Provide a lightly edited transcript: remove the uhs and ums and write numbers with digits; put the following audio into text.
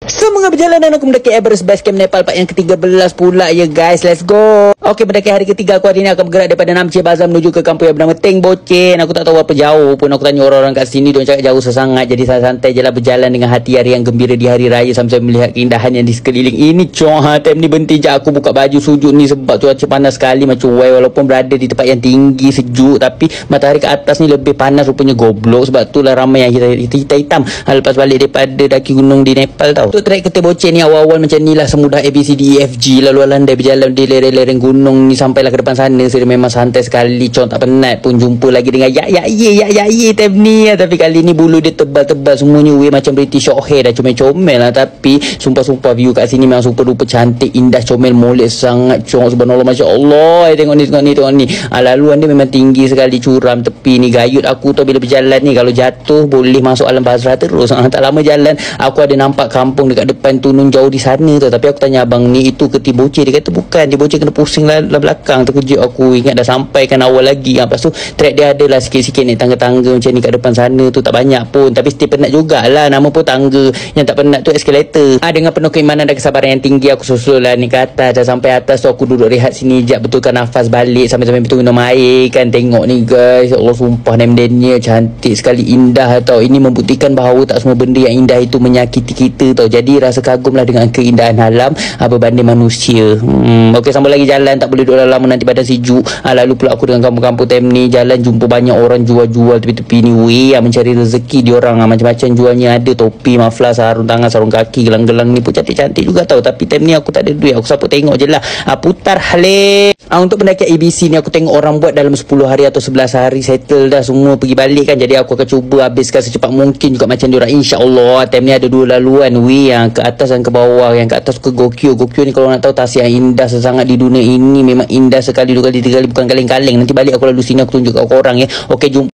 Semoga berjalan dan aku mendaki Everest Base Camp Nepal part yang ke-13 pula ya guys. Let's go. Okey, mendaki hari ketiga aku hari ni akan bergerak daripada Namche Bazaar menuju ke kampung yang bernama Teng Bocin. Aku tak tahu apa jauh pun. Aku tanya orang-orang kat sini, diorang cakap jauh sesangat. Jadi santai je lah berjalan dengan hati hari yang gembira di hari raya sambil melihat keindahan yang di sekeliling ini. Time ni berhenti je aku buka baju sujud ni sebab cuaca panas sekali macam walaupun berada di tempat yang tinggi sejuk, tapi matahari ke atas ni lebih panas rupanya goblok. Sebab tu lah ramai yang hitam lepas balik daripada daki gunung di Nepal tau. Untuk trek ke Teng Bocin ni awal-awal macam ni lah, semudah ABCDEFG, lalu landai berjalan di lereng-lereng gunung ni sampailah ke depan sana. Saya memang santai sekali, tak penat pun. Jumpa lagi dengan ya time ni ya. Tapi kali ni bulu dia tebal-tebal semuanya macam British Shorthair dah, comel-comel lah. Tapi sumpah view kat sini memang super duper cantik, indah, comel, molek sangat. Subhanallah, Masya Allah. Tengok ni. Laluan dia memang tinggi sekali, curam tepi ni. Gayut aku tau bila berjalan ni, kalau jatuh boleh masuk alam bazar terus. Tak lama jalan aku ada nampak kampung dekat depan tu nun jauh di sana tu. Tapi aku tanya abang ni, itu ke Teng Bocin? Dia kata bukan, Teng Bocin kena pusing lah belakang. Terkejut aku, ingat dah sampai kan awal lagi. Lepas tu track dia ada lah sikit-sikit naik tangga-tangga macam ni kat depan sana tu, tak banyak pun. Tapi still penat jugalah, nama pun tangga. Yang tak penat tu escalator. Dengan penuh keimanan dan kesabaran yang tinggi aku susul lah ni ke atas. Dah sampai atas tu aku duduk rehat sini jap, betulkan nafas balik sambil betul minum air kan. Tengok ni guys, Allah sumpah nemdennya cantik sekali, indah tau. Ini membuktikan bahawa tak semua benda yang indah itu menyakiti kita tau. Jadi rasa kagumlah dengan keindahan alam berbanding manusia. Okey, sambung lagi jalan, tak boleh duduk lama nanti badan sejuk. Lalu pula aku dengan kampung-kampung tem ni jalan, jumpa banyak orang jual-jual tepi-tepi ni yang mencari rezeki diorang. Macam-macam jualnya, ada topi, maflar, sarung tangan, sarung kaki, gelang-gelang ni pun cantik-cantik juga tau. Tapi tem ni aku tak ada duit, aku saput tengok je lah. Putar halik. Untuk pendakian ABC ni aku tengok orang buat dalam 10 hari atau 11 hari settle dah semua pergi balik kan. Jadi aku akan cuba habiskan secepat mungkin juga macam diorang, insya-Allah. Tem ni ada dua laluan yang ke atas dan ke bawah. Yang ke atas ke Gokyo ni kalau nak tahu tasik yang indah sesangat di dunia ini. Memang indah sekali, 2 kali 3 kali, bukan kaleng-kaleng. Nanti balik aku lalu sini aku tunjuk kat korang ya. Okey, jumpa.